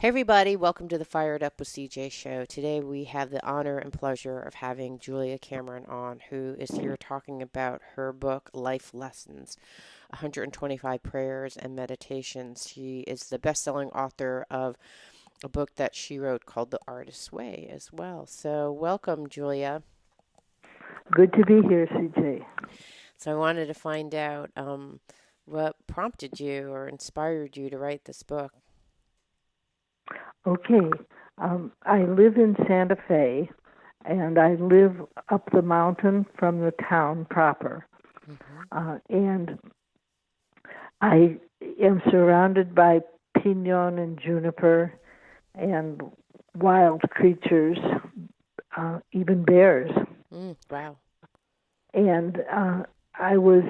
Hey everybody, welcome to the Fired Up with CJ show. Today we have the honor and pleasure of having Julia Cameron on, who is here talking about her book, Life Lessons, 125 Prayers and Meditations. She is the best-selling author of a book that she wrote called The Artist's Way as well. So welcome, Julia. Good to be here, CJ. So I wanted to find out what prompted you or inspired you to write this book. Okay, I live in Santa Fe, and I live up the mountain from the town proper. Mm-hmm. And I am surrounded by pinon and juniper and wild creatures, even bears. Wow. And I was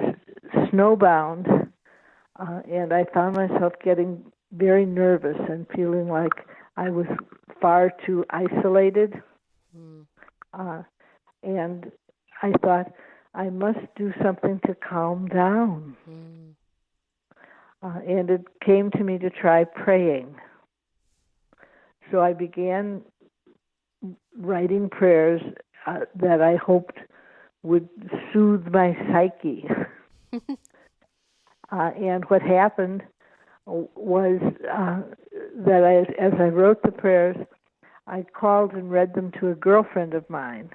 snowbound, and I found myself getting very nervous and feeling like I was far too isolated. Mm. Uh, and I thought, I must do something to calm down. Mm. And it came to me to try praying. So I began writing prayers that I hoped would soothe my psyche. And what happened was that as I wrote the prayers, I called and read them to a girlfriend of mine.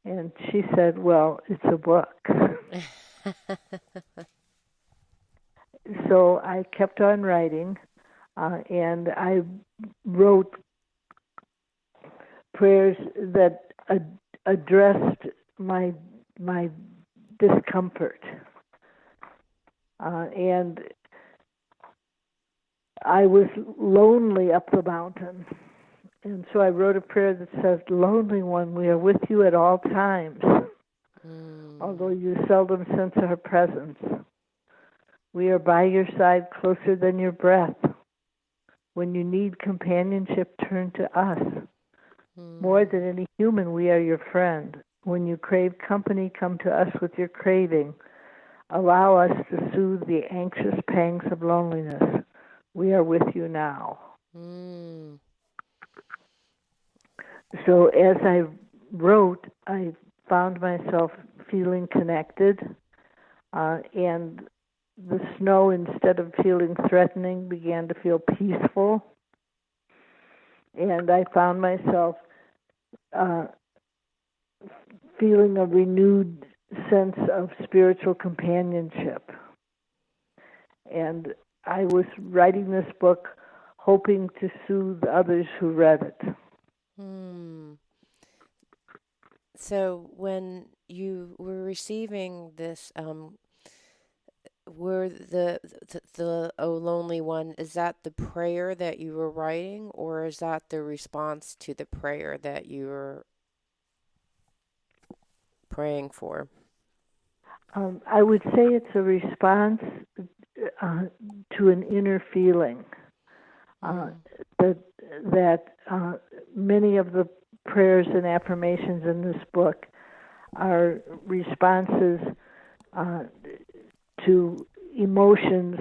And she said, well, it's a book. So I kept on writing, and I wrote prayers that addressed my discomfort. And I was lonely up the mountain. And so I wrote a prayer that says, Lonely one, we are with you at all times, although you seldom sense our presence. We are by your side closer than your breath. When you need companionship, turn to us. More than any human, we are your friend. When you crave company, come to us with your craving. Allow us to soothe the anxious pangs of loneliness. We are with you now. So as I wrote, I found myself feeling connected, and the snow, instead of feeling threatening, began to feel peaceful. And I found myself feeling a renewed sense of spiritual companionship. And I was writing this book hoping to soothe others who read it. So when you were receiving this, were the "Oh Lonely One," is that the prayer that you were writing, or is that the response to the prayer that you were praying for? I would say it's a response to an inner feeling that many of the prayers and affirmations in this book are responses to emotions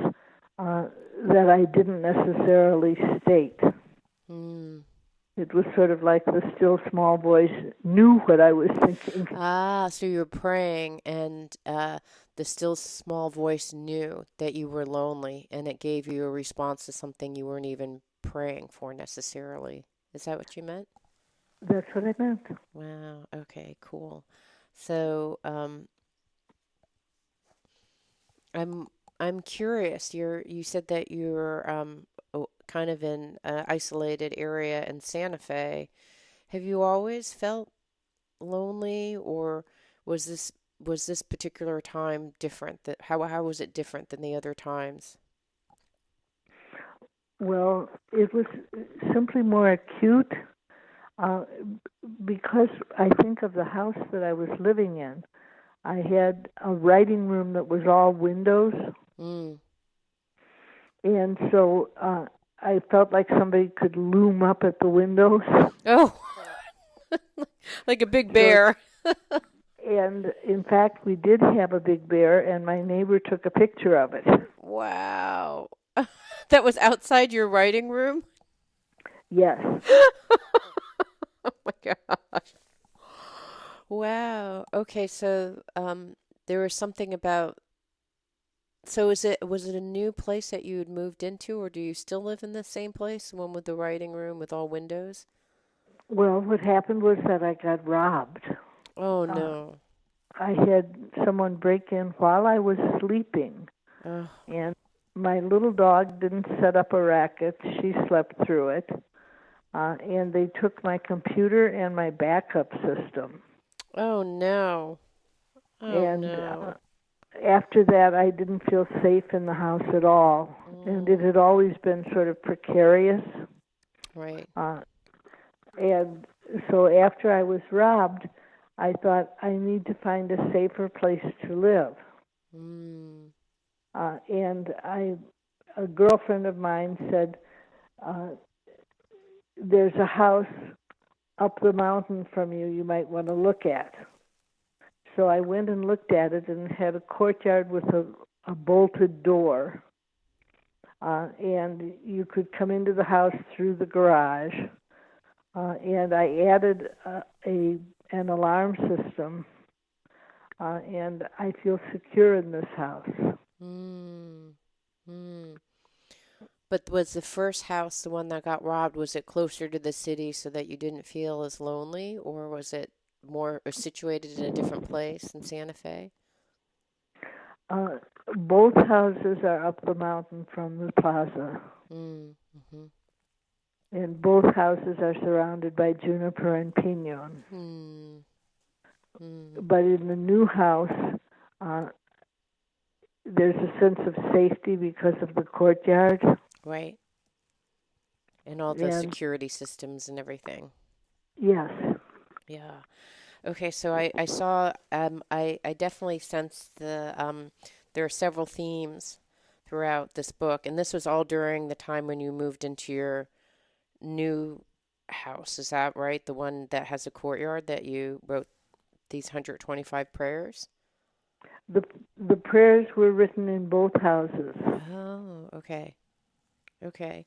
that I didn't necessarily state. It was sort of like the still small voice knew what I was thinking. So you were praying, and the still small voice knew that you were lonely, and it gave you a response to something you weren't even praying for necessarily. Is that what you meant? That's what I meant. Wow. Okay, cool. So, I'm I'm curious. You said that you're kind of in an isolated area in Santa Fe. Have you always felt lonely, or was this particular time different? That how was it different than the other times? Well, it was simply more acute uh, because I think of the house that I was living in. I had a writing room that was all windows, Mm. and so I felt like somebody could loom up at the windows. Oh, like a big So, bear. and in fact, we did have a big bear, and my neighbor took a picture of it. Wow. That was outside your writing room? Yes. Oh my gosh. Wow. Okay, so there was something about so was it a new place that you had moved into, or do you still live in the same place, the one with the writing room with all windows? Well, what happened was that I got robbed. Oh Uh, no. I had someone break in while I was sleeping, Oh. and my little dog didn't set up a racket. She slept through it. And they took my computer and my backup system. Oh no. Oh And no. after that, I didn't feel safe in the house at all. And it Mm, had always been sort of precarious. right. Uh, and so after I was robbed, I thought I need to find a safer place to live. Mm, And a girlfriend of mine said, uh, "There's a house up the mountain from you. You might want to look at." So I went and looked at it, and it had a courtyard with a bolted door. And you could come into the house through the garage. And I added an alarm system, and I feel secure in this house. mm, mm. But was the first house, the one that got robbed, was it closer to the city so that you didn't feel as lonely, or was it more situated in a different place in Santa Fe? Uh, both houses are up the mountain from the plaza, Mm, mm-hmm. and both houses are surrounded by juniper and pinon. Mm, mm, But in the new house, uh, there's a sense of safety because of the courtyard. right. And all the And security systems and everything. yes, Yeah. Okay, so I saw I definitely sensed there are several themes throughout this book, and this was all during the time when you moved into your new house. Is that right? The one that has a courtyard that you wrote these 125 prayers? the the prayers were written in both houses. Oh, okay. Okay.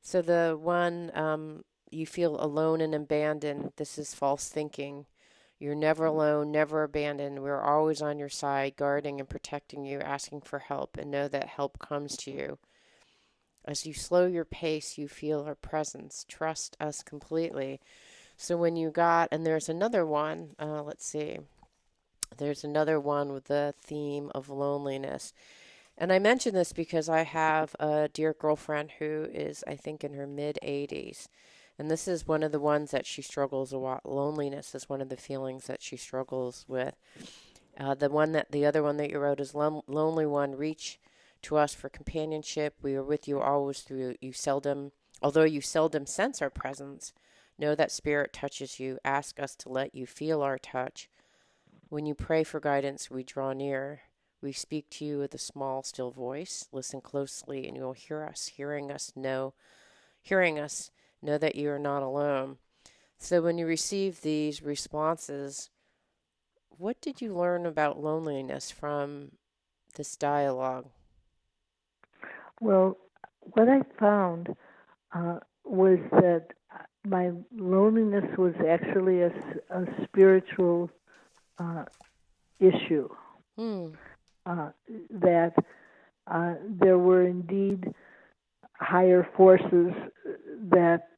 So the one you feel alone and abandoned, this is false thinking. You're never alone, never abandoned. We're always on your side, guarding and protecting you, asking for help, and know that help comes to you. As you slow your pace, you feel our presence. Trust us completely. So when you got, and there's another one, let's see, there's another one with the theme of loneliness. And I mention this because I have a dear girlfriend who is, I think, in her mid 80s. And this is one of the ones that she struggles a lot. Loneliness is one of the feelings that she struggles with. The other one that you wrote is lonely one. Reach to us for companionship. We are with you always through you seldom, although you seldom sense our presence. Know that spirit touches you. Ask us to let you feel our touch. When you pray for guidance, we draw near. We speak to you with a small, still voice. Listen closely, and you'll hear us. Hearing us, know that you are not alone. So, when you receive these responses, what did you learn about loneliness from this dialogue? Well, what I found was that my loneliness was actually a spiritual uh, issue. Hmm. Uh, that there were indeed higher forces that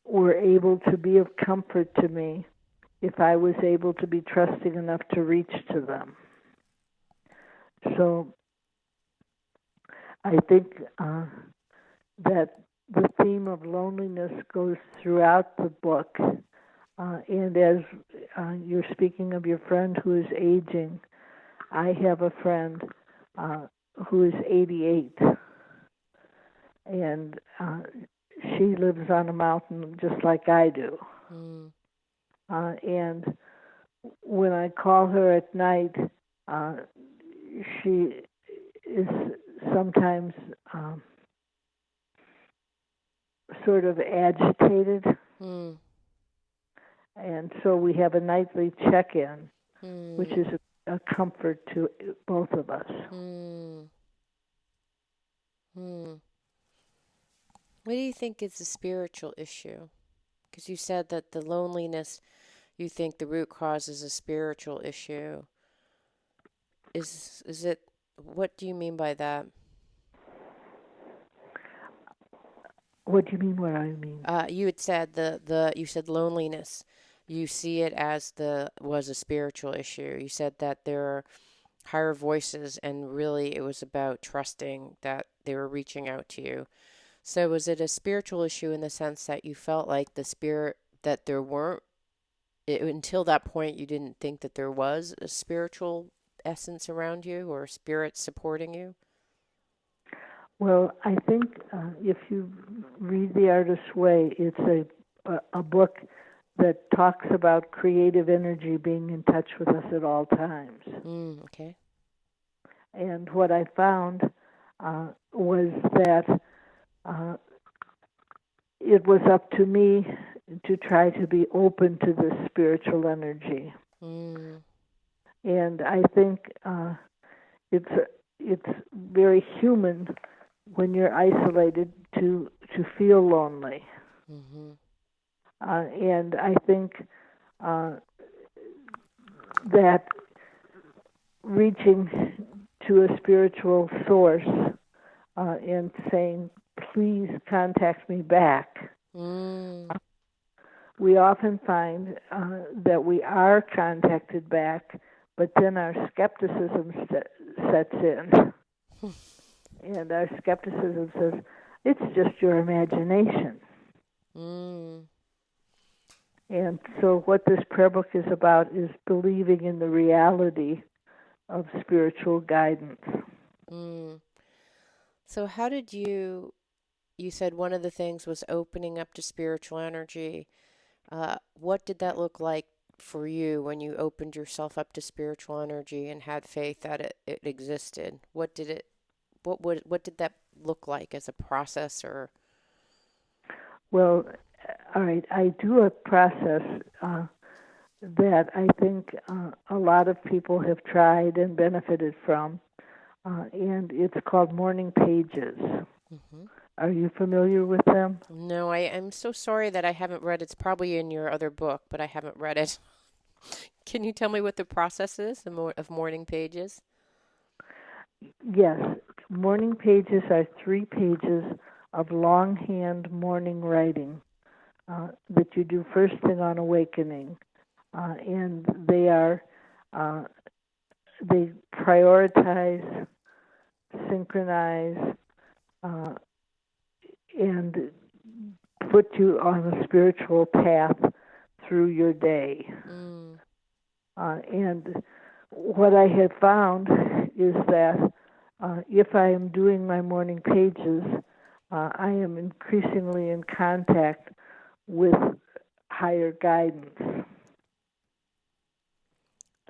were able to be of comfort to me if I was able to be trusting enough to reach to them. So I think that the theme of loneliness goes throughout the book. And as you're speaking of your friend who is aging, I have a friend uh, who is 88, and she lives on a mountain just like I do. Hmm. And when I call her at night, uh, she is sometimes sort of agitated, Hmm. and so we have a nightly check-in, which Hmm. is a comfort to both of us. Hmm. Hmm. What do you think is the spiritual issue? Because you said that the loneliness, you think the root cause is a spiritual issue. Is it, what do you mean by that? What do you mean? What I mean? You had said the you said loneliness. You see it as the was a spiritual issue. You said that there are higher voices, and really it was about trusting that they were reaching out to you. So was it a spiritual issue in the sense that you felt like the spirit that there weren't until that point you didn't think that there was a spiritual essence around you or spirit supporting you? Well, I think if you read The Artist's Way, it's a book that talks about creative energy being in touch with us at all times. Okay. And what I found was that uh, it was up to me to try to be open to this spiritual energy. Mm, And I think it's it's very human when you're isolated to feel lonely. mm-hmm. And I think uh, that reaching to a spiritual source and saying, please contact me back, Mm, we often find that we are contacted back, but then our skepticism sets in. And our skepticism says, it's just your imagination. mm, And so what this prayer book is about is believing in the reality of spiritual guidance. mm. So how did you said one of the things was opening up to spiritual energy. What did that look like for you when you opened yourself up to spiritual energy and had faith that it existed? What did that look like as a process or Well, all right, I do a process that I think a lot of people have tried and benefited from, and it's called morning pages. hmm Are you familiar with them? No, I'm so sorry that I haven't read it. It's probably in your other book, but I haven't read it. Can you tell me what the process is of morning pages? Yes, morning pages are 3 pages of longhand morning writing that you do first thing on awakening, and uh, they prioritize, synchronize, uh, and put you on a spiritual path through your day. Mm, And what I have found is that if I am doing my morning pages, I am increasingly in contact with higher guidance.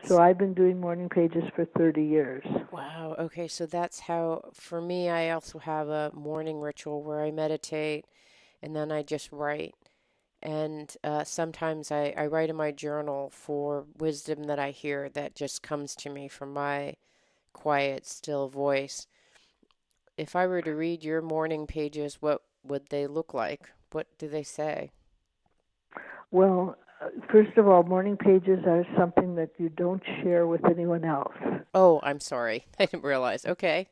So I've been doing morning pages for 30 years. wow. Okay, so that's how, for me, I also have a morning ritual where I meditate and then I just write. And sometimes I write in my journal for wisdom that I hear that just comes to me from my quiet, still voice. If I were to read your morning pages, what would they look like? What do they say? Well, first of all, morning pages are something that you don't share with anyone else. Oh, I'm sorry. I didn't realize. Okay.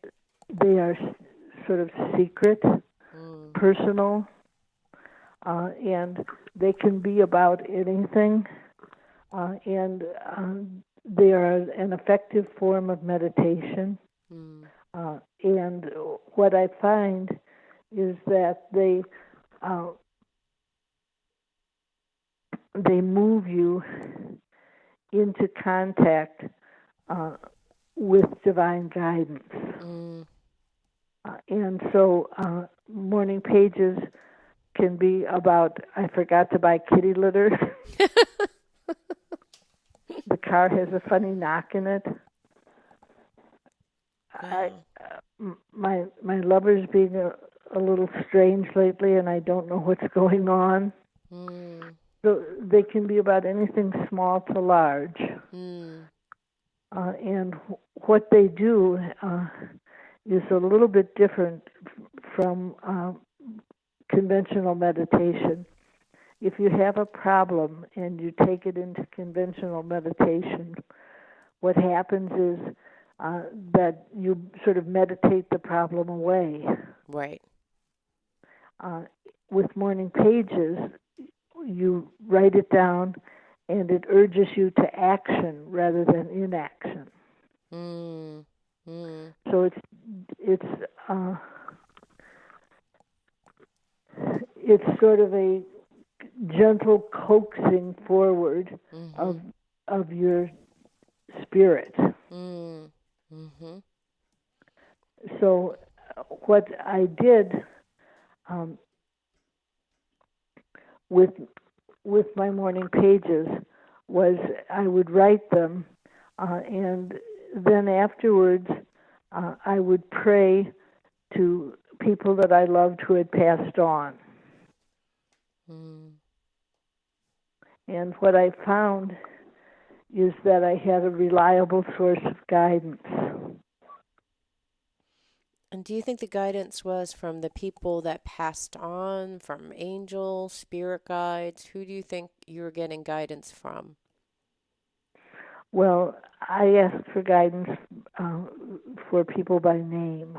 They are sort of secret, Mm, personal, and they can be about anything. And they are an effective form of meditation. mm, And what I find is that uh, they move you into contact uh, with divine guidance. mm. And so morning pages can be about, I forgot to buy kitty litter. The car has a funny knock in it. I, Wow. my lover's being a little strange lately, and I don't know what's going on. Mm, So they can be about anything small to large. mm, And what they do is a little bit different from conventional meditation. If you have a problem and you take it into conventional meditation, what happens is that you sort of meditate the problem away. Right. With morning pages, you write it down, and it urges you to action rather than inaction. Mm. Mm. So it's sort of a gentle coaxing forward Mm-hmm. of your spirit. Mm. Mm-hmm. So what I did um, with my morning pages was I would write them, and then afterwards I would pray to people that I loved who had passed on. Mm. And what I found is that I had a reliable source of guidance. And do you think the guidance was from the people that passed on, from angels, spirit guides? Who do you think you were getting guidance from? Well, I asked for guidance for people by name,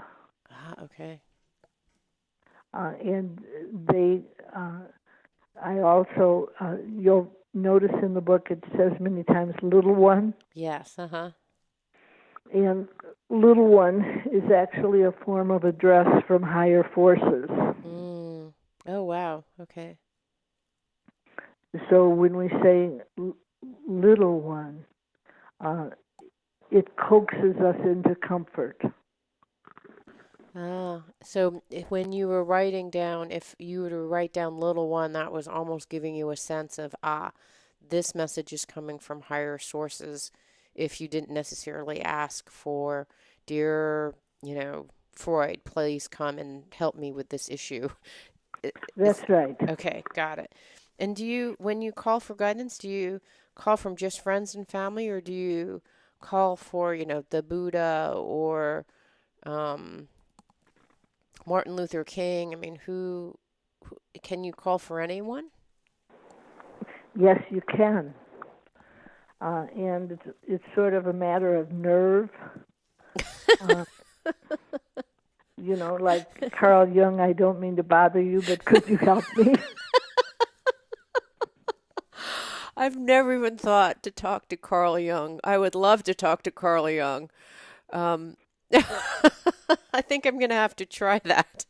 Ah, okay. and they. I also, you'll notice in the book it says many times "little one," Yes, uh-huh. and "little one" is actually a form of address from higher forces. Mm. Oh, wow. Okay. So when we say "little one," uh, it coaxes us into comfort. Ah, so when you were writing down, if you were to write down little one, that was almost giving you a sense of, this message is coming from higher sources. If you didn't necessarily ask for, dear, Freud, please come and help me with this issue. It's That's right. okay, got it. And when you call for guidance, do you call from just friends and family, or do you call for, the Buddha or um, Martin Luther King? I mean, who can you call for anyone? Yes, you can. And it's sort of a matter of nerve. Uh, like Carl Jung, I don't mean to bother you, but could you help me? I've never even thought to talk to Carl Jung. I would love to talk to Carl Jung. Um, I think I'm going to have to try that.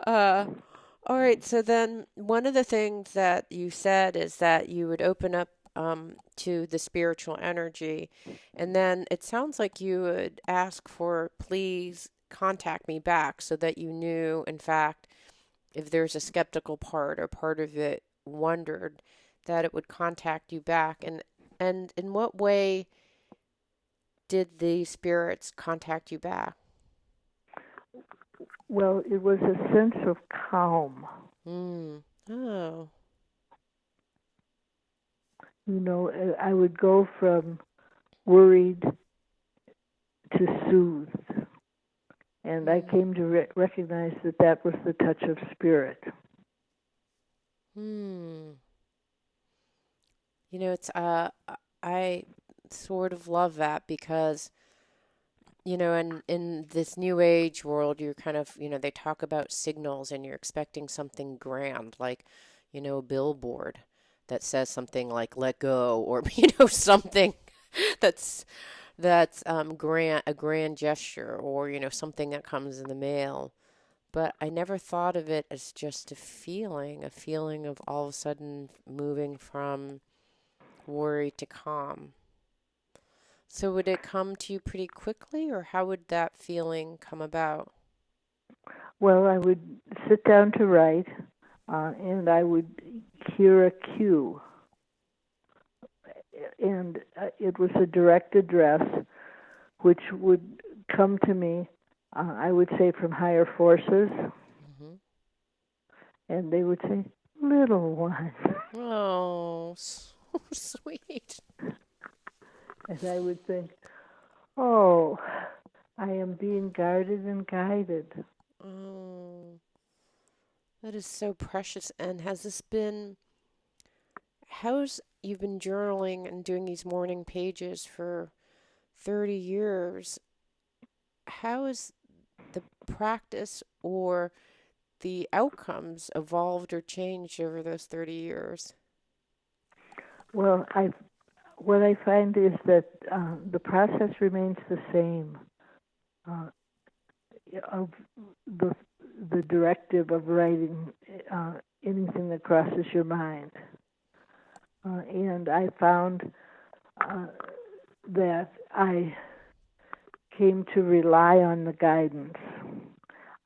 Uh, all right, so then one of the things that you said is that you would open up to the spiritual energy, and then it sounds like you would ask for, please contact me back, so that you knew, in fact, if there's a skeptical part or part of it wondered, that it would contact you back. And in what way did the spirits contact you back? Well, it was a sense of calm. Hmm. Oh. I would go from worried to soothed. And I Hmm. came to recognize that that was the touch of spirit. Hmm. It's I sort of love that because, in this new age world, you're kind of, they talk about signals and you're expecting something grand, like, a billboard that says something like let go, or something that's a grand gesture, or something that comes in the mail. But I never thought of it as just a feeling of all of a sudden moving from worry to calm. So would it come to you pretty quickly, or how would that feeling come about? Well, I would sit down to write, and I would hear a cue. And it was a direct address, which would come to me, I would say, from higher forces, Hmm. and they would say, "Little one." Oh, so sweet. And I would think, "Oh, I am being guarded and guided." Oh, That is so precious. And has this been, how's you've been journaling and doing these morning pages for 30 years? How has the practice or the outcomes evolved or changed over those 30 years? Well, what I find is that the process remains the same. Uh, of the the directive of writing anything that crosses your mind, and I found uh, that I came to rely on the guidance,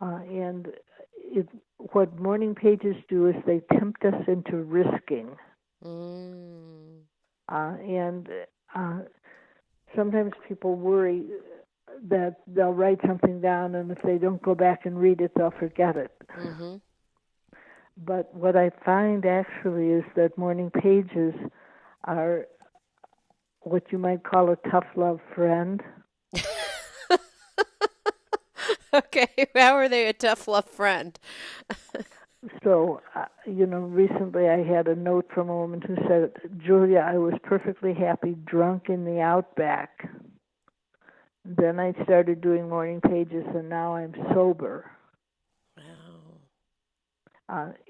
and it, what morning pages do is they tempt us into risking, Mm. and uh, sometimes people worry that they'll write something down, and if they don't go back and read it, they'll forget it. Mm-hmm. But what I find actually is that morning pages are what you might call a tough love friend. Okay, how are they a tough love friend? So, recently I had a note from a woman who said, Julia, I was perfectly happy drunk in the outback. Then I started doing morning pages, and now I'm sober. Wow.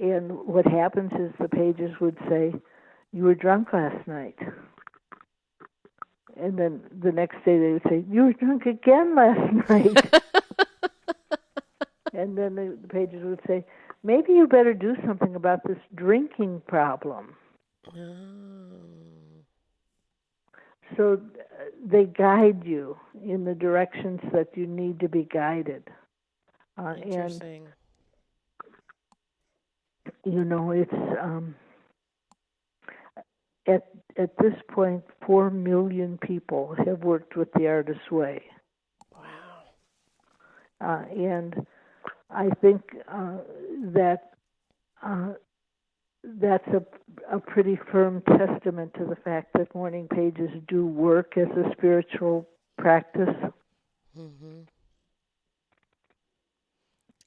And what happens is the pages would say, you were drunk last night. And then the next day they would say, you were drunk again last night. And then the pages would say, maybe you better do something about this drinking problem. Oh, So they guide you in the directions that you need to be guided. And, interesting. it's at at this point, 4 million people have worked with the Artist's Way. Wow. And I think that that's a pretty firm testament to the fact that morning pages do work as a spiritual practice. Mm-hmm.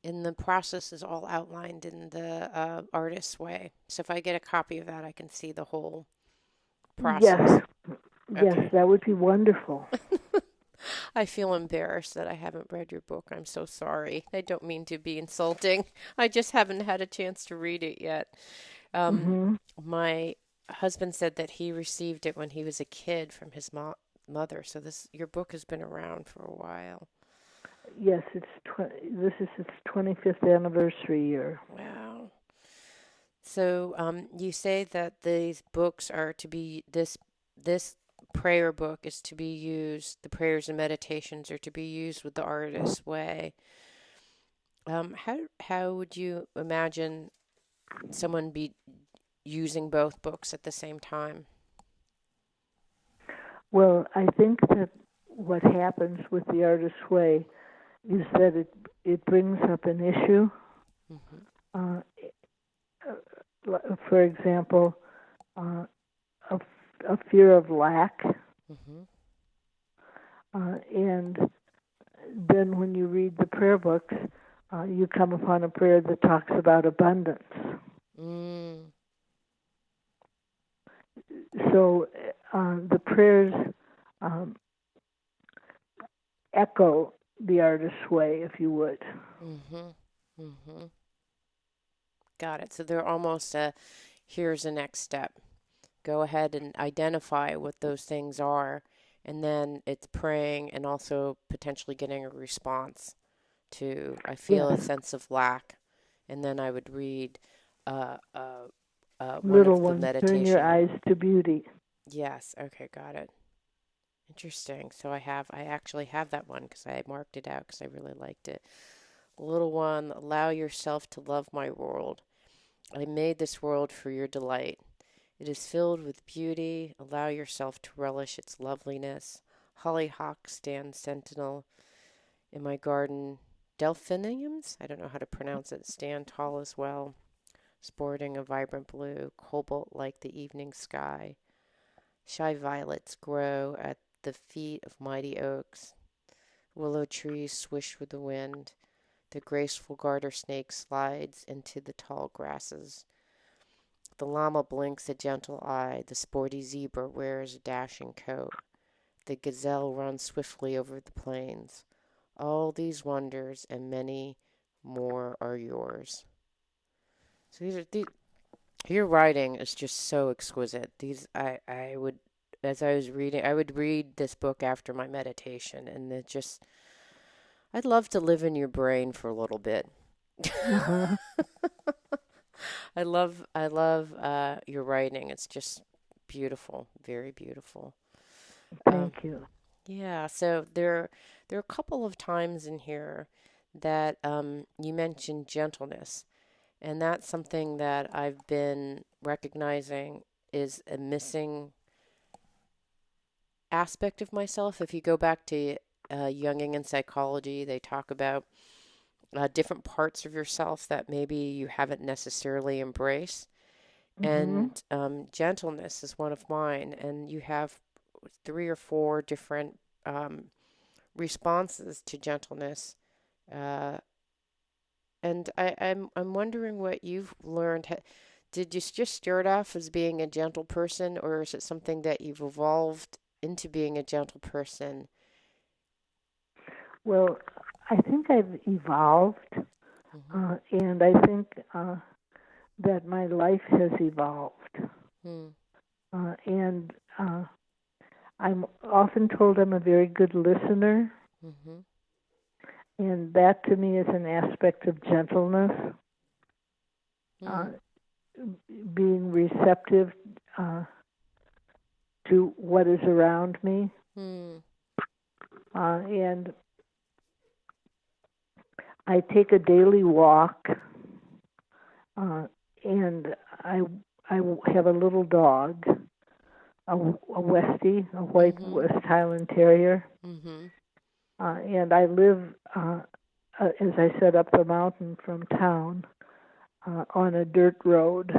And the process is all outlined in the Artist's Way. So if I get a copy of that, I can see the whole process. Yes, yes, Okay. that would be wonderful. I feel embarrassed that I haven't read your book. I'm so sorry. I don't mean to be insulting. I just haven't had a chance to read it yet. Um, Hmm. my husband said that he received it when he was a kid from his mother. So your book has been around for a while. Yes, this is its 25th anniversary year. Wow. So you say that these books are to be this prayer book is to be used. The prayers and meditations are to be used with the Artist's Way. How would you imagine someone be using both books at the same time? Well, I think that what happens with the Artist's Way is that it brings up an issue. Mm-hmm. Uh, for example, uh, a, a fear of lack, Mm-hmm. and then when you read the prayer books, you come upon a prayer that talks about abundance. Mm. So the prayers um, echo the Artist's Way, if you would. Mm-hmm. Mm-hmm. Got it. So they're almost here's the next step. Go ahead and identify what those things are, and then it's praying and also potentially getting a response to I feel a Yes, sense of lack, and then I would read uh, uh, one little of the one, turn your meditation. eyes to beauty. Yes, okay, got it. Interesting. So I actually have that one because I marked it out because I really liked it. Little one, allow yourself to love my world. I made this world for your delight. It is filled with beauty. Allow yourself to relish its loveliness. Hollyhocks stand sentinel in my garden. Delphiniums, I don't know how to pronounce it, stand tall as well, sporting a vibrant blue, cobalt like the evening sky. Shy violets grow at the feet of mighty oaks. Willow trees swish with the wind. The graceful garter snake slides into the tall grasses. The llama blinks a gentle eye. The sporty zebra wears a dashing coat. The gazelle runs swiftly over the plains. All these wonders and many more are yours. So your writing is just so exquisite. I would, as I was reading, I would read this book after my meditation, and I'd love to live in your brain for a little bit. Uh-huh. I love your writing. It's just beautiful, very beautiful. Um, Thank you. yeah. So there are a couple of times in here that you mentioned gentleness, and that's something that I've been recognizing is a missing aspect of myself. If you go back to Jungian psychology, they talk about different parts of yourself that maybe you haven't necessarily embraced. Mhm. And gentleness is one of mine. And you have three or four different um, responses to gentleness. Uh, and I'm wondering what you've learned. Did you just start off as being a gentle person, or is it something that you've evolved into being a gentle person? Well, I think I've evolved, Mm-hmm. and I think that my life has evolved. Hmm. And I'm often told I'm a very good listener, Mm-hmm. and that to me is an aspect of gentleness, uh, Hmm. being receptive to what is around me. Hmm. And I take a daily walk, uh, and I I have a little dog, a Westie, a white Mm-hmm. West Highland Terrier, Mm-hmm. and I live, as I said, up the mountain from town on a dirt road,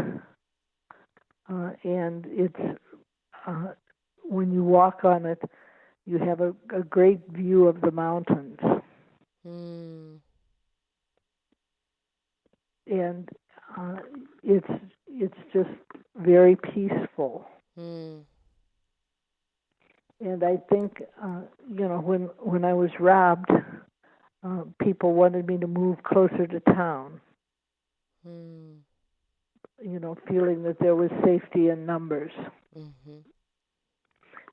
and it's uh, when you walk on it, you have a great view of the mountains, Hmm. and uh, it's it's just very peaceful. Hmm. And I think, when I was robbed, people wanted me to move closer to town, Hmm. feeling that there was safety in numbers. Mm-hmm.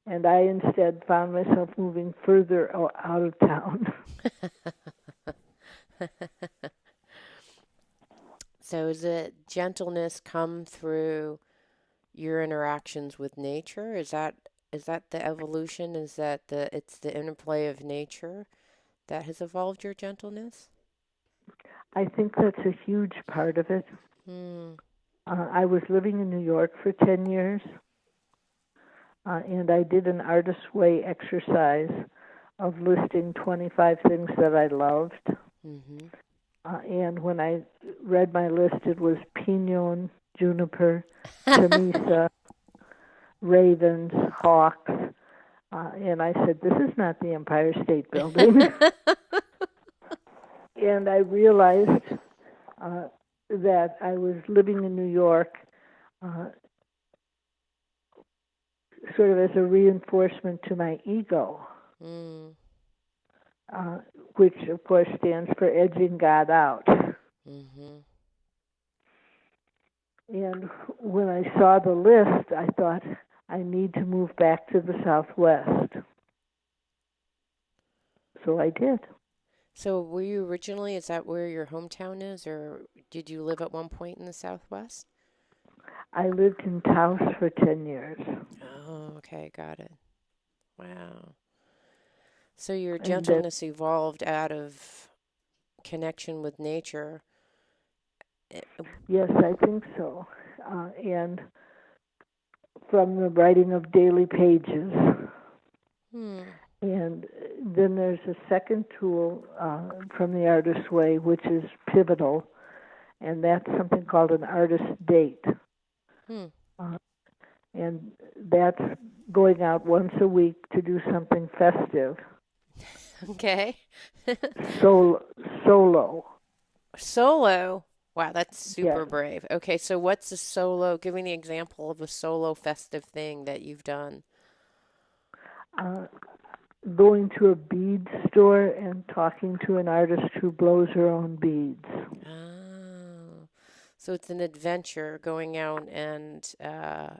And I instead found myself moving further out of town. So is it gentleness come through your interactions with nature? Is that the evolution? Is that it's the interplay of nature that has evolved your gentleness? I think that's a huge part of it. Hmm. I was living in New York for 10 years, and I did an artist's way exercise of listing 25 things that I loved. Mm-hmm. And when I read my list, it was pinon, juniper, chamisa, ravens, hawks. And I said, this is not the Empire State Building. And I realized uh, that I was living in New York uh, sort of as a reinforcement to my ego, Mm. uh, which of course stands for edging God out. Mm-hmm. And when I saw the list, I thought, I need to move back to the Southwest. So I did. So were you originally, is that where your hometown is, or did you live at one point in the Southwest? I lived in Taos for 10 years. Oh, okay, got it. Wow. So your And that, gentleness evolved out of connection with nature. Eh, yes, I think so. And from the writing of daily pages. Hmm. And then there's a second tool from the Artist's Way, which is pivotal, and that's something called an artist date. Hmm. Uh, and that's going out once a week to do something festive. Okay. Solo, solo. Solo. Wow, that's Yes. super brave. Okay, so what's a solo? Give me an example of a solo festive thing that you've done. Uh, Going to a bead store and talking to an artist who blows her own beads. Oh, so it's an adventure going out and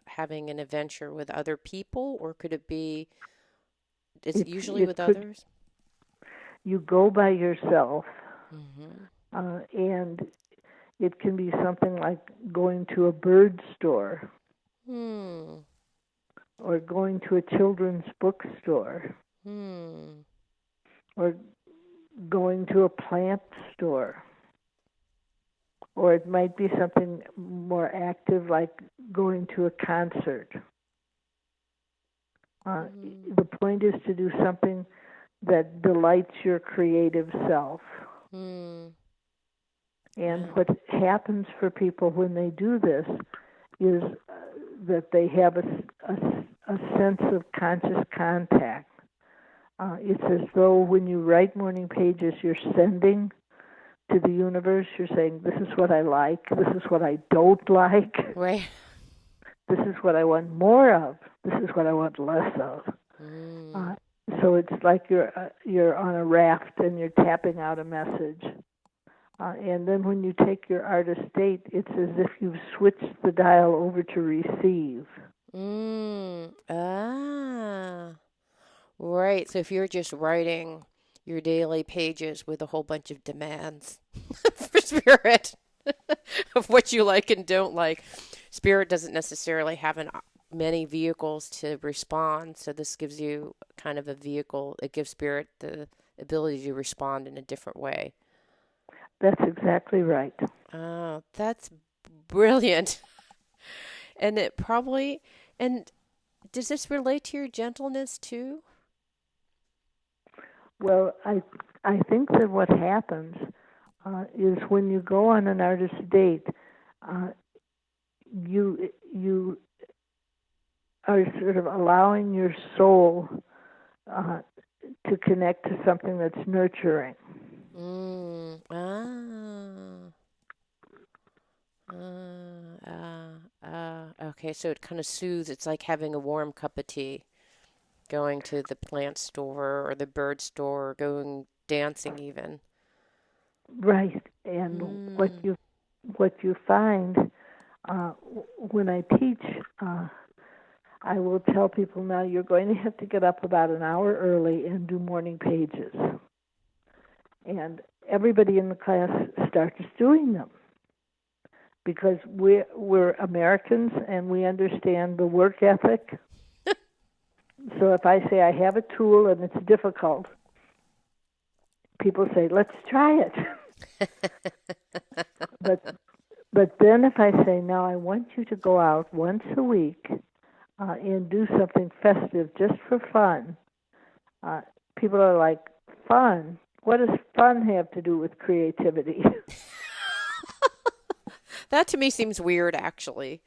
having an adventure with other people, or could it be, is it usually It with could, others? you go by yourself, Mm-hmm. and it can be something like going to a bird store Hmm. or going to a children's bookstore Hmm. or going to a plant store. Or it might be something more active like going to a concert. Uh, Hmm. the point is to do something that delights your creative self. Hmm. And Ah. what happens for people when they do this is that they have a sense of conscious contact. It's as though when you write morning pages, you're sending to the universe, you're saying, this is what I like, this is what I don't like, Right. this is what I want more of, this is what I want less of. Hmm. Uh, so it's like you're on a raft and you're tapping out a message. And then when you take your artist date, it's as if you've switched the dial over to receive. Mm. Ah. Right. So if you're just writing your daily pages with a whole bunch of demands for spirit of what you like and don't like, spirit doesn't necessarily have many vehicles to respond. So this gives you kind of a vehicle. It gives spirit the ability to respond in a different way. That's exactly right. Oh, that's brilliant. And it probably, and does this relate to your gentleness too? Well, I think that what happens is when you go on an artist date, uh, you are sort of allowing your soul uh, to connect to something that's nurturing. Mm. Ah. Okay, so it kind of soothes. It's like having a warm cup of tea, going to the plant store or the bird store, or going dancing even. Right. And Mm. what you find when I teach, I will tell people now you're going to have to get up about an hour early and do morning pages. And everybody in the class starts doing them because we're Americans and we understand the work ethic. So if I say I have a tool and it's difficult, people say, let's try it. but but then if I say, now I want you to go out once a week and do something festive just for fun, uh, people are like, fun? What does fun have to do with creativity? That to me seems weird, actually.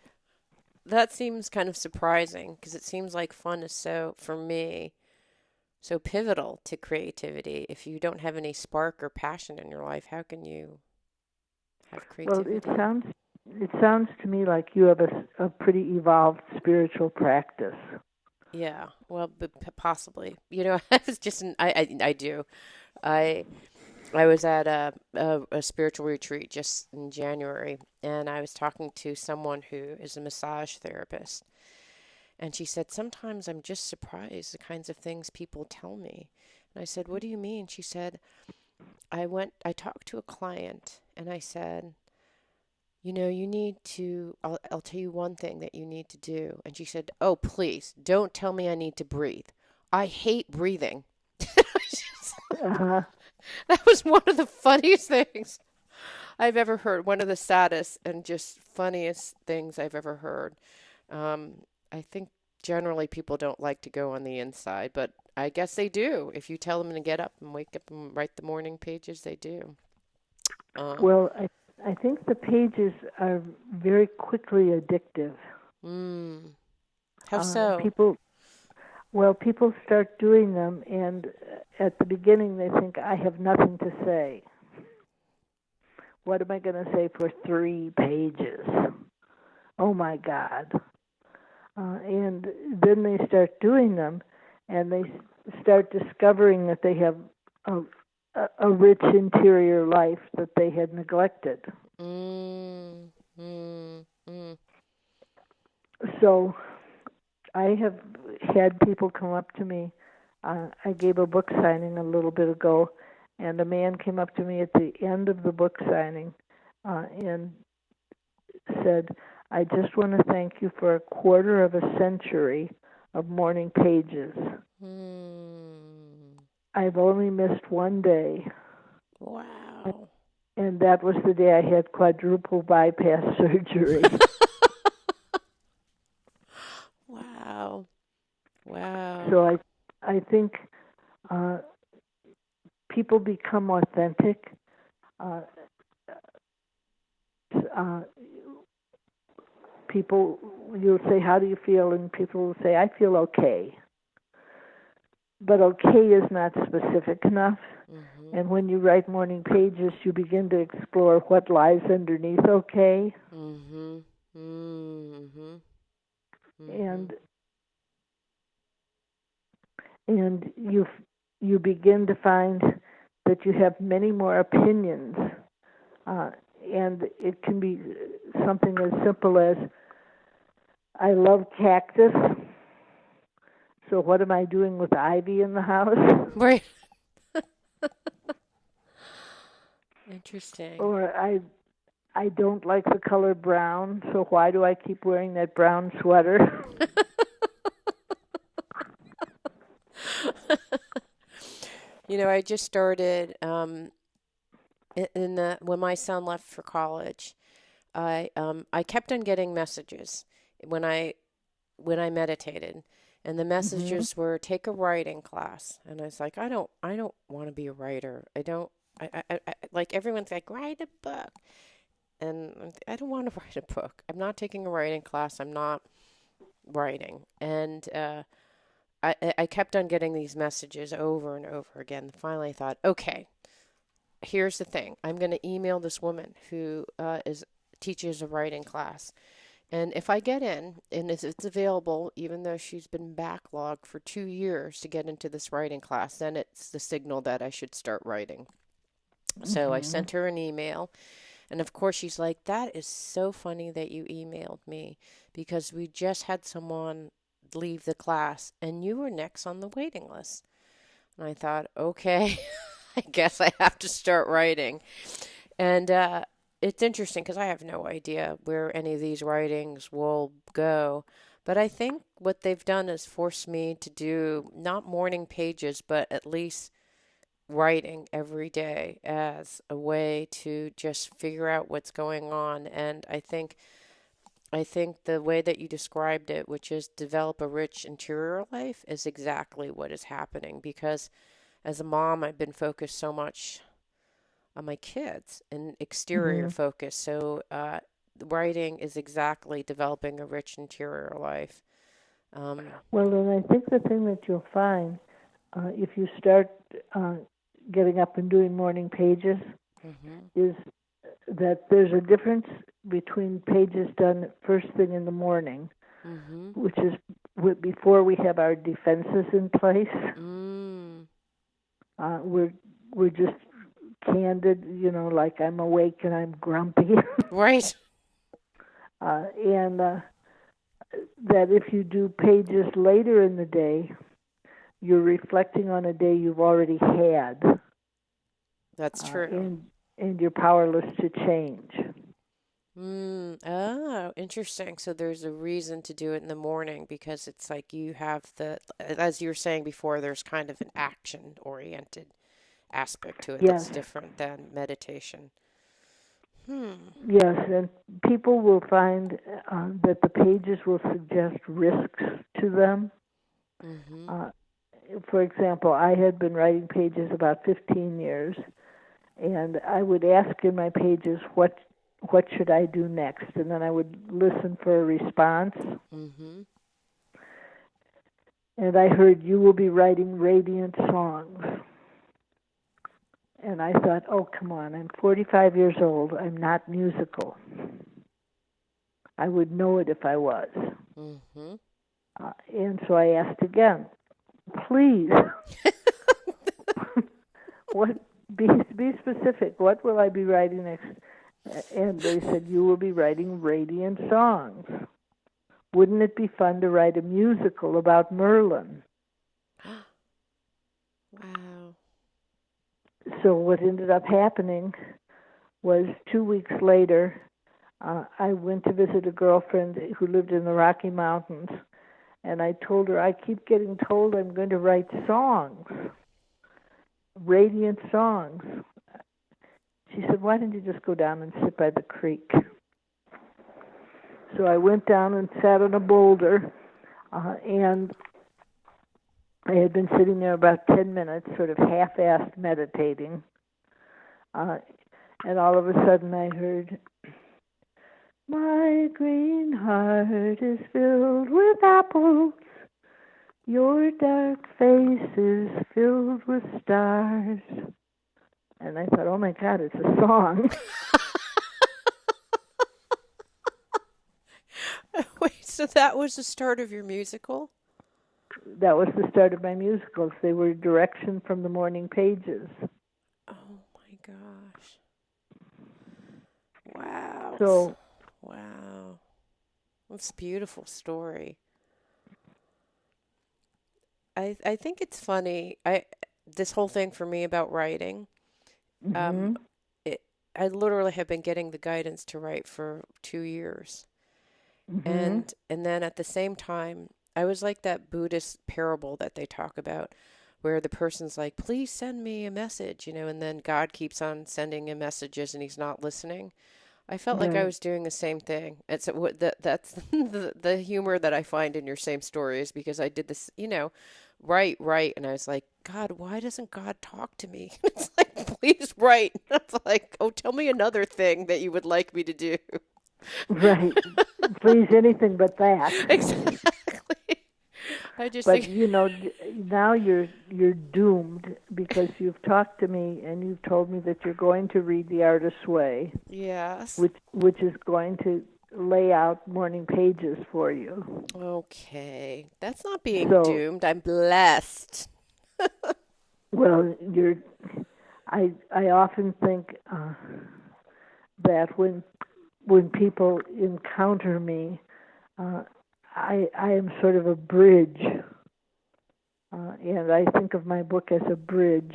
That seems kind of surprising because it seems like fun is so, for me, so pivotal to creativity. If you don't have any spark or passion in your life, how can you have Well, creativity? it sounds to me like you have a pretty evolved spiritual practice. Yeah, well, possibly. I was just, I do. I I was at a spiritual retreat just in January, and I was talking to someone who is a massage therapist. And she said, sometimes I'm just surprised the kinds of things people tell me. And I said, what do you mean? She said, I talked to a client and I said, you need to, I'll tell you one thing that you need to do. And she said, oh, please don't tell me I need to breathe. I hate breathing. Uh-huh. That was one of the funniest things I've ever heard. One of the saddest and just funniest things I've ever heard. I think generally people don't like to go on the inside, but I guess they do. If you tell them to get up and wake up and write the morning pages, they do. Um, Well, I think the pages are very quickly addictive. mm, how so? People, Well, people start doing them, and at the beginning they think, I have nothing to say. What am I going to say for 3 pages? Oh my God. And then they start doing them, and they start discovering that they have a, a rich interior life that they had neglected. Mm, mm, mm. So I have had people come up to me. I gave a book signing a little bit ago, and a man came up to me at the end of the book signing and said, I just want to thank you for a quarter of a century of morning pages. Mm. I've only missed one day, Wow. and that was the day I had quadruple bypass surgery. Wow. Wow. So I think uh, people become authentic. Uh, uh, People, you'll say, how do you feel? And people will say, I feel okay. But okay is not specific enough. Mm-hmm. And when you write morning pages, you begin to explore what lies underneath okay. Mm-hmm. Mm-hmm. Mm-hmm. And you begin to find that you have many more opinions. Uh, and it can be something as simple as, I love cactus, so what am I doing with ivy in the house? Right. Interesting. Or I don't like the color brown, so why do I keep wearing that brown sweater? I just started in the when my son left for college. I kept on getting messages when I meditated, and the Hmm. messages were take a writing class, and I was like, I don't want to be a writer. I don't. Like everyone's like write a book, and I don't want to write a book. I'm not taking a writing class. I'm not writing, and I kept on getting these messages over and over again. Finally, I thought, okay, here's the thing. I'm going to email this woman who is teaches a writing class. And if I get in, and if it's available, even though she's been backlogged for 2 years to get into this writing class, then it's the signal that I should start writing. So I Hmm. sent her an email. And of course, she's like, that is so funny that you emailed me because we just had someone leave the class and you were next on the waiting list. And I thought, okay, I guess I have to start writing. And it's interesting because I have no idea where any of these writings will go. But I think what they've done is force me to do not morning pages, but at least writing every day as a way to just figure out what's going on. And I think the way that you described it, which is develop a rich interior life, is exactly what is happening because as a mom, I've been focused so much on my kids and exterior Hmm. focus. So, writing is exactly developing a rich interior life. Um, Well, and I think the thing that you'll find if you start uh, getting up and doing morning pages mhm, is that there's a difference between pages done first thing in the morning, mhm, which is before we have our defenses in place. mm, We're just candid, like I'm awake and I'm grumpy, right, and that if you do pages later in the day, you're reflecting on a day you've already had, that's uh, true. and and you're powerless to change. Oh, interesting. So there's a reason to do it in the morning because it's like you have as you were saying before, there's kind of an action-oriented aspect to it Yes, that's different than meditation. Hmm. yes, and people will find that the pages will suggest risks to them. Mhm. Uh, for example, I had been writing pages about 15 years, and I would ask in my pages what should I do next, and then I would listen for a response. Mhm. and I heard, "You will be writing radiant songs." And I thought, oh, come on, I'm 45 years old. I'm not musical. I would know it if I was. Mm-hmm. And so I asked again, please, what? Be specific. What will I be writing next? And they said, you will be writing radiant songs. Wouldn't it be fun to write a musical about Merlin? Wow. So what ended up happening was 2 weeks later, I went to visit a girlfriend who lived in the Rocky Mountains, and I told her, I keep getting told I'm going to write songs, radiant songs. She said, why don't you just go down and sit by the creek? So I went down and sat on a boulder, and I had been sitting there about 10 minutes, sort of half-assed meditating, and all of a sudden I heard, my green heart is filled with apples, your dark face is filled with stars. And I thought, oh my God, it's a song. Wait, so that was the start of your musical? That was the start of my musicals. They were direction from the morning pages. Oh my gosh. Wow. So, Wow. That's a beautiful story. I think it's funny. This whole thing for me about writing, um, mm-hmm, it I literally have been getting the guidance to write for 2 years. mm-hmm, And then at the same time, I was like that Buddhist parable that they talk about, where the person's like, please send me a message, and then God keeps on sending him messages and he's not listening. I felt like I right. was doing the same thing. That's the humor that I find in your same stories because I did this, write, and I was like, God, why doesn't God talk to me? It's like, please write. It's like, oh, tell me another thing that you would like me to do. Right. Please, anything but that. Exactly. I just But think, now you're doomed because you've talked to me and you've told me that you're going to read The Artist's Way, yes. which is going to lay out morning pages for you. Okay. That's not being So, doomed. I'm blessed. well, I often think that when people encounter me, uh, I am sort of a bridge, and I think of my book as a bridge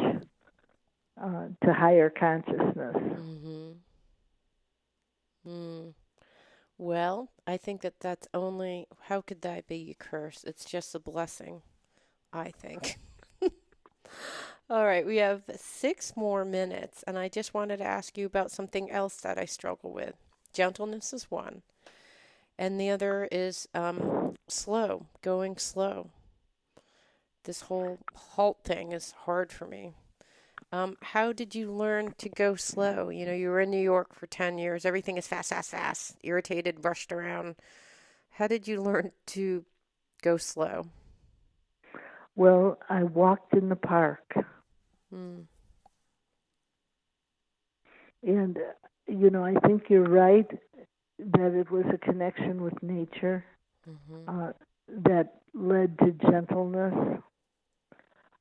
to higher consciousness. Mm-hmm. Mm. Well, I think that that's only, how could that be a curse? It's just a blessing, I think. All right, we have 6 more minutes, and I just wanted to ask you about something else that I struggle with. Gentleness is one, and the other is going slow. This whole halt thing is hard for me. How did you learn to go slow? You were in New York for 10 years. Everything is fast, fast, fast, irritated, rushed around. How did you learn to go slow? Well, I walked in the park, Mm, and I think you're right that it was a connection with nature mm-hmm, uh, that led to gentleness,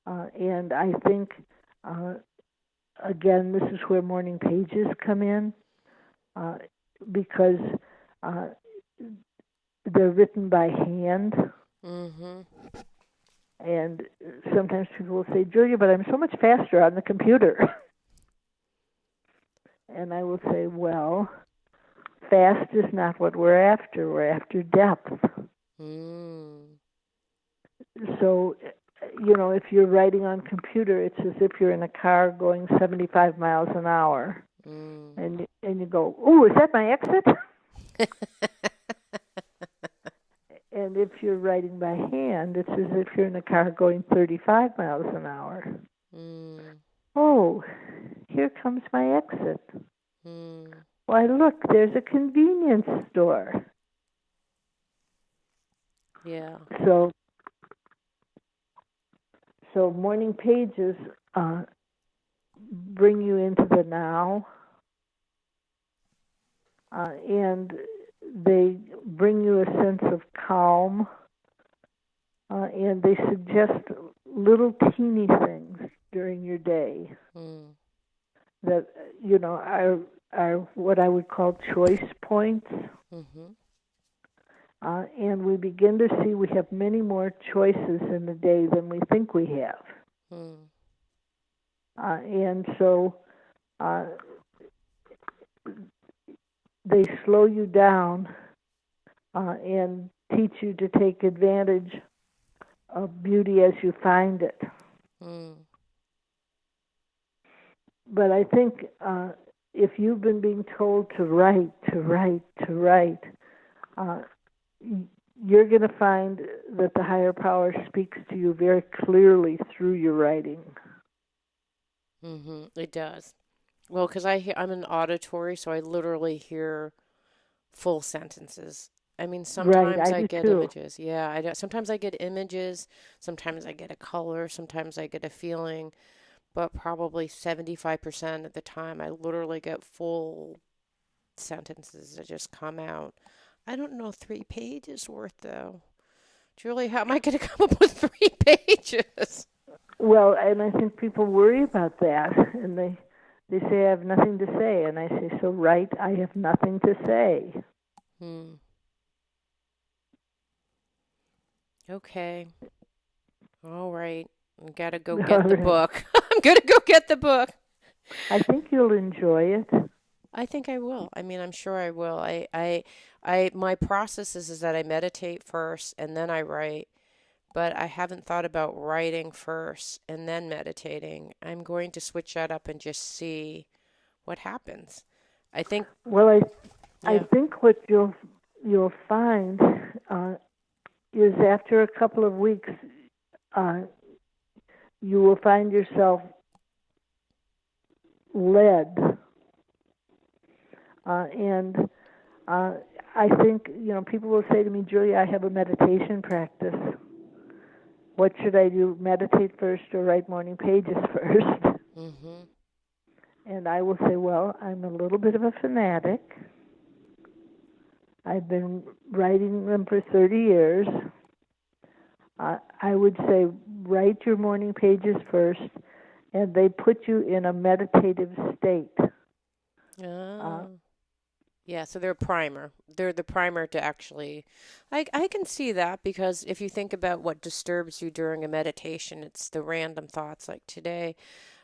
and I think uh, again this is where morning pages come in uh, because uh, they're written by hand. mm-hmm. And sometimes people will say, Julia, but I'm so much faster on the computer. And I will say, well, fast is not what we're after. We're after depth. Mm, So, if you're writing on computer, it's as if you're in a car going 75 miles an hour. mm. And you go, oh, is that my exit? And if you're writing by hand, it's as if you're in a car going 35 miles an hour. Mm, Oh, here comes my exit. mm. Why, look, there's a convenience store. Yeah. So So morning pages bring you into the now, and they bring you a sense of calm, and they suggest little teeny things during your day that are what I would call choice points. Mm-hmm. And we begin to see we have many more choices in the day than we think we have. Mm. And so they slow you down and teach you to take advantage of beauty as you find it. Mm. But I think if you've been being told to write, uh, you're going to find that the higher power speaks to you very clearly through your writing. Mm-hmm. It does. Well, because I'm an auditory, so I literally hear full sentences. I mean, Right, sometimes I I do get too. images. Yeah, I do. Sometimes I get images. Sometimes I get a color. Sometimes I get a feeling. But probably 75% of the time, I literally get full sentences that just come out. I don't know 3 pages worth, though. Julie, how am I going to come up with 3 pages? Well, and I think people worry about that, and they say I have nothing to say, and I say, so write, I have nothing to say. Hmm. Okay. All right. I gotta go All get the right. book. I'm gonna go get the book. I think you'll enjoy it. I think I will. I mean, I'm sure I will. My process is that I meditate first and then I write, but I haven't thought about writing first and then meditating. I'm going to switch that up and just see what happens. I think, Well, I yeah. think what you'll find uh, is after a couple of weeks, uh, you will find yourself led, and uh, I think people will say to me, Julia, I have a meditation practice. What should I do? Meditate first or write morning pages first? Mm-hmm. And I will say, well, I'm a little bit of a fanatic. I've been writing them for 30 years. I would say write your morning pages first, and they put you in a meditative state. Uh, Oh. Yeah, so they're a primer. They're the primer to actually. I can see that because if you think about what disturbs you during a meditation, it's the random thoughts. Like today,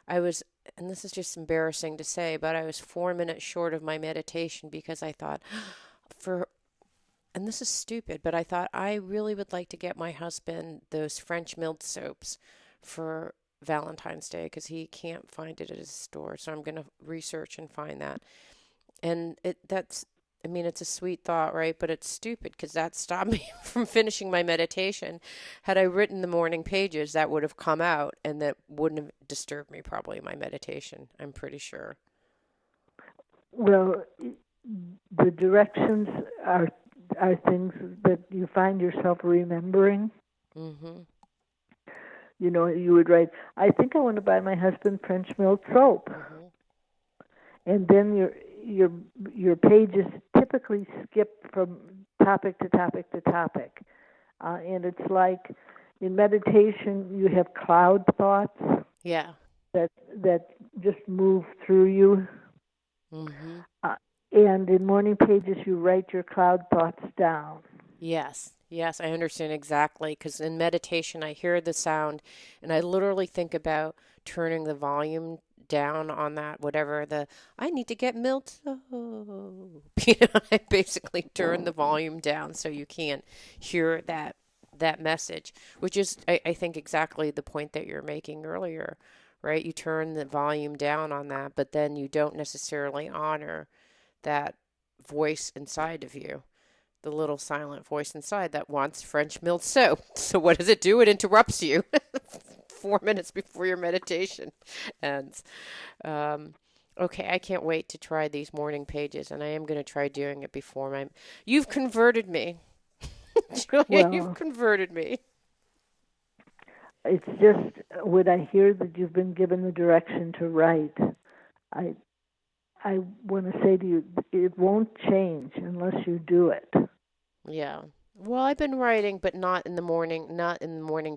I was, and this is just embarrassing to say, but I was 4 minutes short of my meditation because I thought, for, and this is stupid, but I thought I really would like to get my husband those French milled soaps for Valentine's Day because he can't find it at his store. So I'm going to research and find that. And I mean, it's a sweet thought, right? But it's stupid because that stopped me from finishing my meditation. Had I written the morning pages, that would have come out and that wouldn't have disturbed me probably in my meditation, I'm pretty sure. well, the directions are are things that you find yourself remembering. Mm-hmm. You would write, I think I want to buy my husband French milled soap. Mm-hmm. And then your your pages typically skip from topic to topic to topic, and it's like in meditation you have cloud thoughts Yeah. that that just move through you, Mm-hmm. uh, and in morning pages you write your cloud thoughts down. Yes. Yes, I understand exactly. Because in meditation, I hear the sound and I literally think about turning the volume down on that, whatever I need to get milk soap. I basically turn the volume down so you can't hear that message, which is, I think, exactly the point that you're making earlier, right? You turn the volume down on that, but then you don't necessarily honor that voice inside of you, the little silent voice inside that wants French milled soap. So what does it do? It interrupts you 4 minutes before your meditation ends. Um, okay, I can't wait to try these morning pages, and I am going to try doing it before my. You've converted me, Julia. You've Well, converted me. It's just when I hear that you've been given the direction to write, I I want to say to you, it won't change unless you do it. Yeah. Well, I've been writing, but not in the morning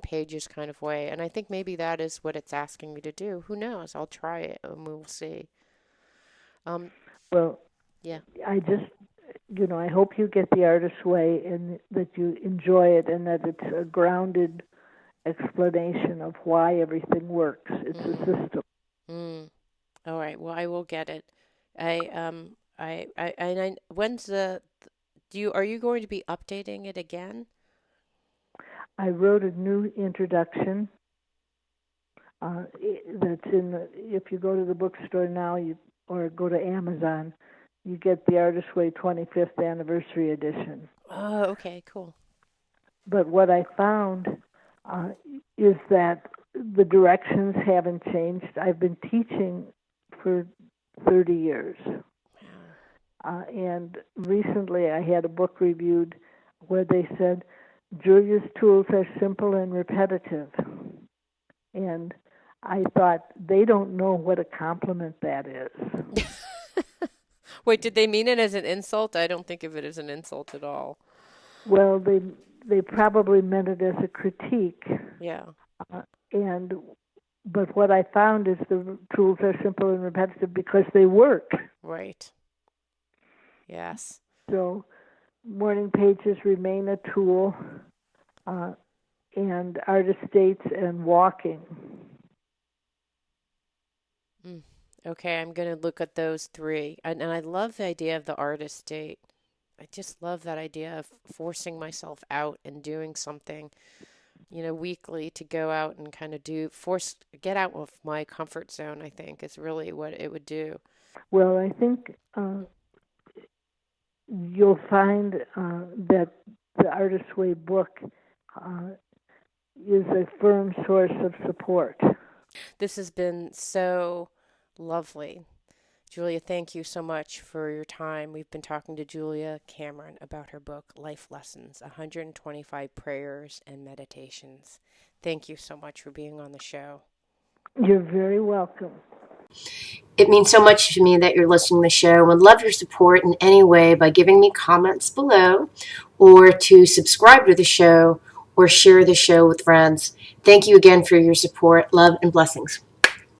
pages kind of way. And I think maybe that is what it's asking me to do. Who knows? I'll try it and we'll see. Um, Well, yeah. I just, I hope you get the artist's way and that you enjoy it and that it's a grounded explanation of why everything works. It's a Mm, system. mm. All right. Well, I will get it. And when's are you going to be updating it again? I wrote a new introduction that's in if you go to the bookstore now or go to Amazon, you get the Artist's Way 25th Anniversary Edition. Oh, okay, cool. But what I found uh, is that the directions haven't changed. I've been teaching for 30 years. Wow. And recently I had a book reviewed where they said Julia's tools are simple and repetitive. And I thought, they don't know what a compliment that is. Wait, did they mean it as an insult? I don't think of it as an insult at all. Well, they probably meant it as a critique. Yeah. Uh, and but what I found is the tools are simple and repetitive because they work. Right. Yes. So morning pages remain a tool, uh, and artist dates and walking. Mm. Okay, I'm going to look at those three. And I love the idea of the artist date. I just love that idea of forcing myself out and doing something, weekly to go out and kind of get out of my comfort zone, I think is really what it would do. Well, I think you'll find that the Artist's Way book uh, is a firm source of support. This has been so lovely. Julia, thank you so much for your time. We've been talking to Julia Cameron about her book, Life Lessons 125 Prayers and Meditations. Thank you so much for being on the show. You're very welcome. It means so much to me that you're listening to the show and would love your support in any way by giving me comments below or to subscribe to the show or share the show with friends. Thank you again for your support. Love and blessings.